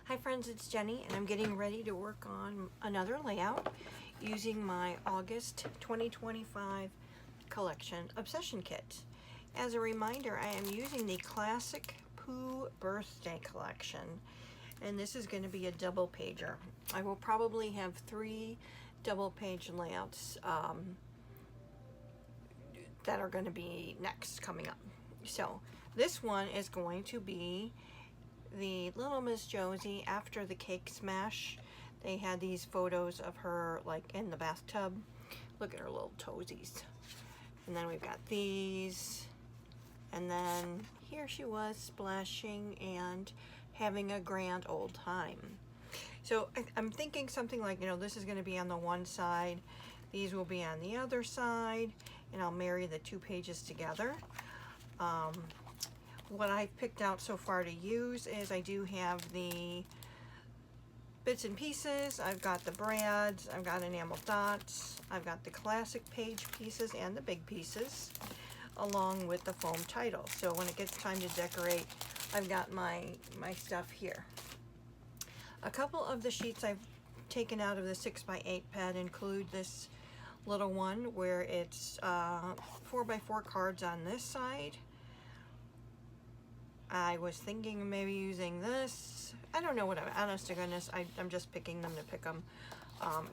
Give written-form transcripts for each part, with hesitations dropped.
Hi friends, it's Jenny and I'm getting ready to work on another layout using my August 2025 collection Obsession kit. As a reminder, I am using the Classic Pooh Birthday collection, and this is going to be a double pager. I will probably have 3 double page layouts that are going to be next coming up. So this one is going to be the Little Miss Josie after the cake smash. They had these photos of her like in the bathtub. Look at her little toesies. And then we've got these, and then here she was splashing and having a grand old time. So I'm thinking something like, this is going to be on the one side, these will be on the other side, and I'll marry the 2 pages together. What I've picked out so far to use is I do have the bits and pieces, I've got the brads, I've got enamel dots, I've got the classic page pieces and the big pieces, along with the foam title. So when it gets time to decorate, I've got my stuff here. A couple of the sheets I've taken out of the 6x8 pad include this little one where it's 4x4 cards on this side. I was thinking maybe using this. I don't know what honest to goodness, I'm just picking them to pick them.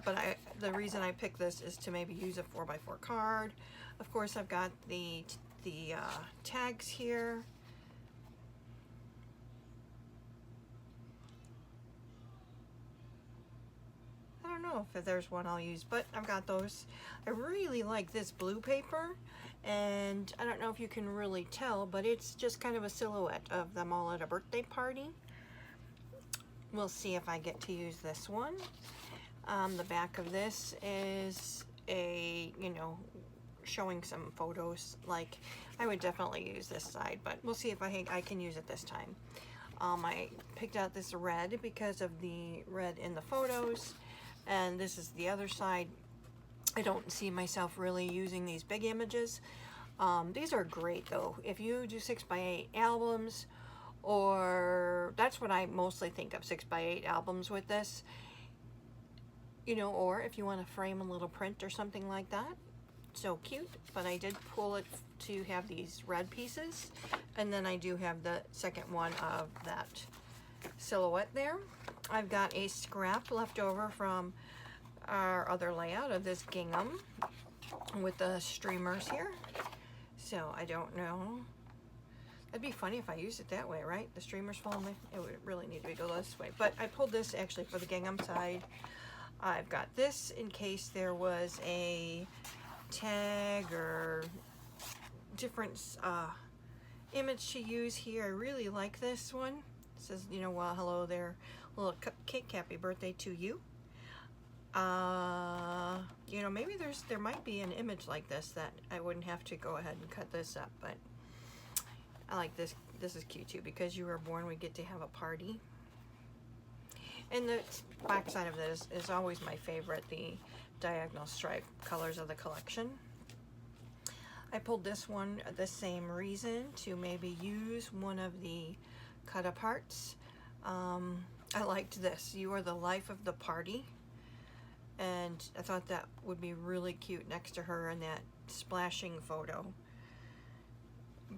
But the reason I picked this is to maybe use a 4x4 card. Of course, I've got the tags here. I don't know if there's one I'll use, but I've got those. I really like this blue paper, and I don't know if you can really tell, but it's just kind of a silhouette of them all at a birthday party. We'll see if I get to use this one. The back of this is a, showing some photos. Like, I would definitely use this side, but we'll see if I can use it this time. I picked out this red because of the red in the photos, and this is the other side. I don't see myself really using these big images. These are great though. If you do 6x8 albums, or that's what I mostly think of, 6x8 albums with this, or if you want to frame a little print or something like that. So cute. But I did pull it to have these red pieces, and then I do have the second one of that silhouette there. I've got a scrap left over from our other layout of this gingham with the streamers here. So I don't know. It'd be funny if I used it that way, right? The streamers falling. It would really need to go this way. But I pulled this actually for the gingham side. I've got this in case there was a tag or different image to use here. I really like this one. It says, well, hello there, little cupcake, happy birthday to you. Maybe there might be an image like this that I wouldn't have to go ahead and cut this up, but I like this. This is cute too, because you were born, we get to have a party. And the back side of this is always my favorite, the diagonal stripe colors of the collection. I pulled this one the same reason, to maybe use one of the cut aparts. I liked this, you are the life of the party. And I thought that would be really cute next to her in that splashing photo.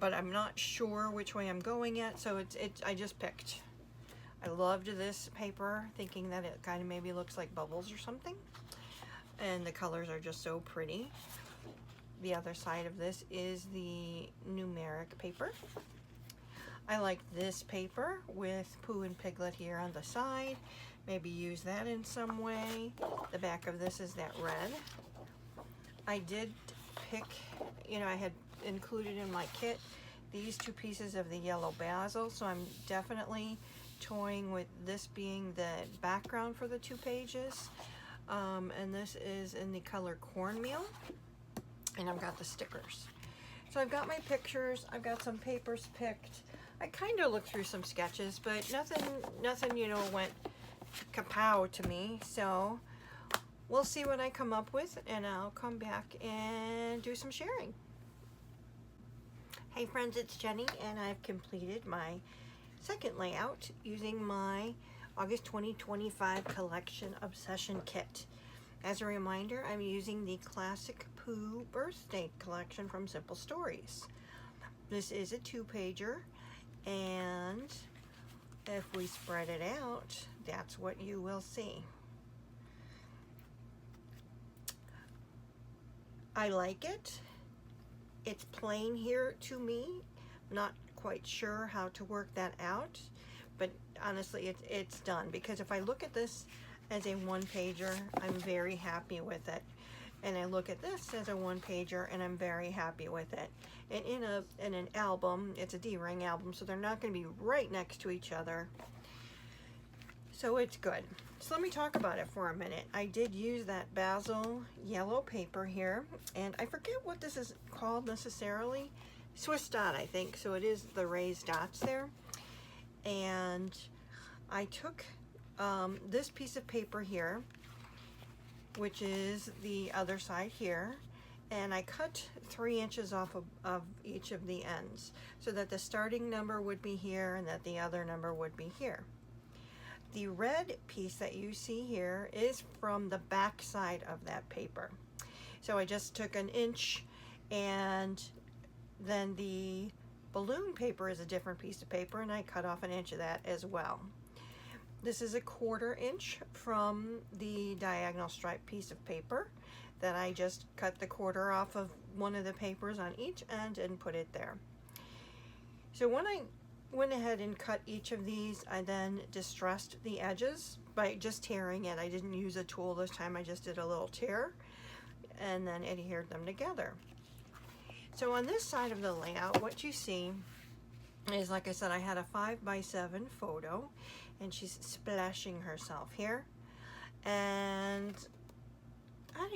But I'm not sure which way I'm going yet, so I just picked. I loved this paper, thinking that it kind of maybe looks like bubbles or something. And the colors are just so pretty. The other side of this is the numeric paper. I like this paper with Pooh and Piglet here on the side. Maybe use that in some way. The back of this is that red. I did pick, I had included in my kit these 2 pieces of the yellow basil, so I'm definitely toying with this being the background for the 2 pages. And this is in the color cornmeal, and I've got the stickers. So I've got my pictures, I've got some papers picked. I kind of looked through some sketches, but nothing, went kapow to me. So we'll see what I come up with, and I'll come back and do some sharing. Hey friends, it's Jenny, and I've completed my second layout using my August 2025 collection Obsession kit. As a reminder, I'm using the Classic Pooh Birthday collection from Simple Stories. This is a 2-pager, and if we spread it out, that's what you will see. I like it. It's plain here to me. Not quite sure how to work that out, but honestly it's done, because if I look at this as a 1-pager, I'm very happy with it, and I look at this as a 1-pager and I'm very happy with it. And in an album, it's a D-ring album, so they're not going to be right next to each other, so it's good. So let me talk about it for a minute. I did use that basil yellow paper here, and I forget what this is called necessarily. Swiss dot, I think. So it is the raised dots there. And I took this piece of paper here, which is the other side here, and I cut 3 inches off of each of the ends, so that the starting number would be here and that the other number would be here. The red piece that you see here is from the back side of that paper. So I just took 1 inch, and then the balloon paper is a different piece of paper, and I cut off 1 inch of that as well. This is a 1/4 inch from the diagonal stripe piece of paper that I just cut the 1/4 off of one of the papers on each end and put it there. So when I went ahead and cut each of these, I then distressed the edges by just tearing it. I didn't use a tool this time, I just did a little tear and then adhered them together. So on this side of the layout, what you see is, like I said, I had a 5x7 photo, and she's splashing herself here. And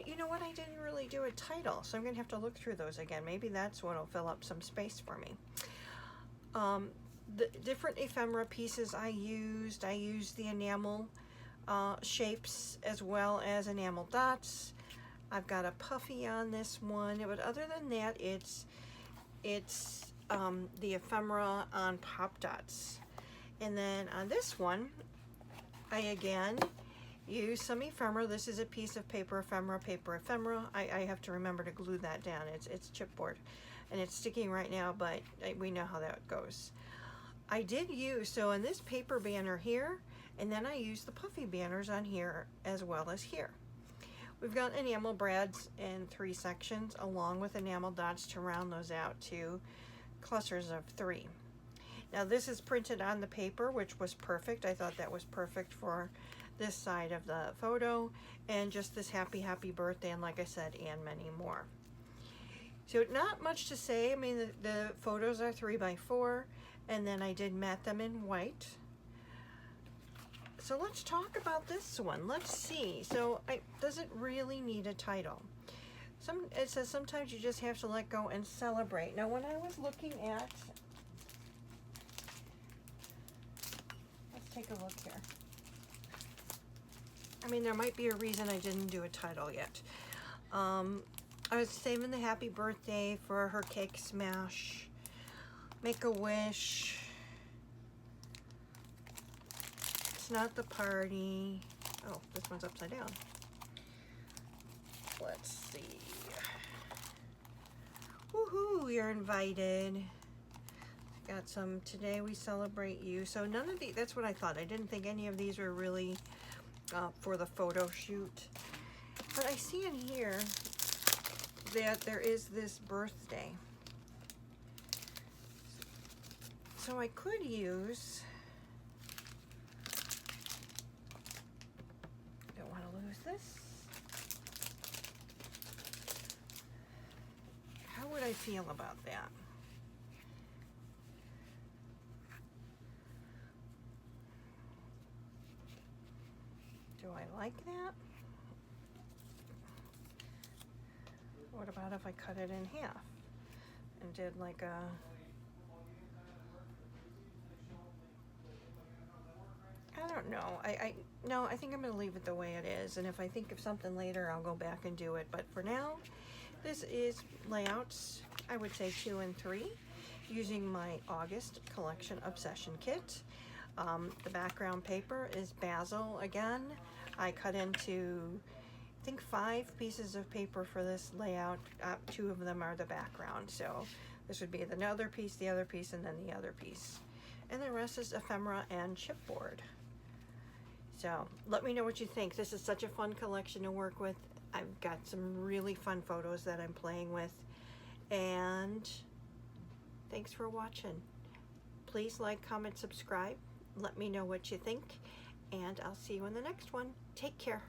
you know what, I didn't really do a title, so I'm gonna have to look through those again. Maybe that's what'll fill up some space for me. The different ephemera pieces I used the enamel shapes as well as enamel dots. I've got a puffy on this one, but other than that, it's the ephemera on pop dots. And then on this one, I again use some ephemera. This is a piece of paper ephemera, I have to remember to glue that down. It's chipboard, and it's sticking right now, but we know how that goes. I did use, so in this paper banner here, and then I used the puffy banners on here as well as here. We've got enamel brads in 3 sections, along with enamel dots to round those out to clusters of 3. Now this is printed on the paper, which was perfect. I thought that was perfect for this side of the photo, and just this happy birthday, and like I said, and many more. So not much to say. I mean, the photos are 3x4, and then I did matte them in white. So let's talk about this one. Let's see. So does it really need a title? It says sometimes you just have to let go and celebrate. Now when I was looking at, let's take a look here. I mean, there might be a reason I didn't do a title yet. I was saving the happy birthday for her cake smash, make a wish, it's not the party. Oh, this one's upside down. Let's see. Woohoo, you're invited. Got some today we celebrate you. So none of these, that's what I thought. I didn't think any of these were really for the photo shoot. But I see in here that there is this birthday. So I could use, don't want to lose this. How would I feel about that? Do I like that? What about if I cut it in half and did like a, I don't know. No, I think I'm going to leave it the way it is, and if I think of something later, I'll go back and do it. But for now, this is layouts, I would say 2 and 3, using my August collection Obsession kit. The background paper is basil again. I cut into, I think, 5 pieces of paper for this layout. 2 of them are the background, so this would be another piece, the other piece, and then the other piece. And the rest is ephemera and chipboard. So let me know what you think. This is such a fun collection to work with. I've got some really fun photos that I'm playing with. And thanks for watching. Please like, comment, subscribe. Let me know what you think. And I'll see you in the next one. Take care.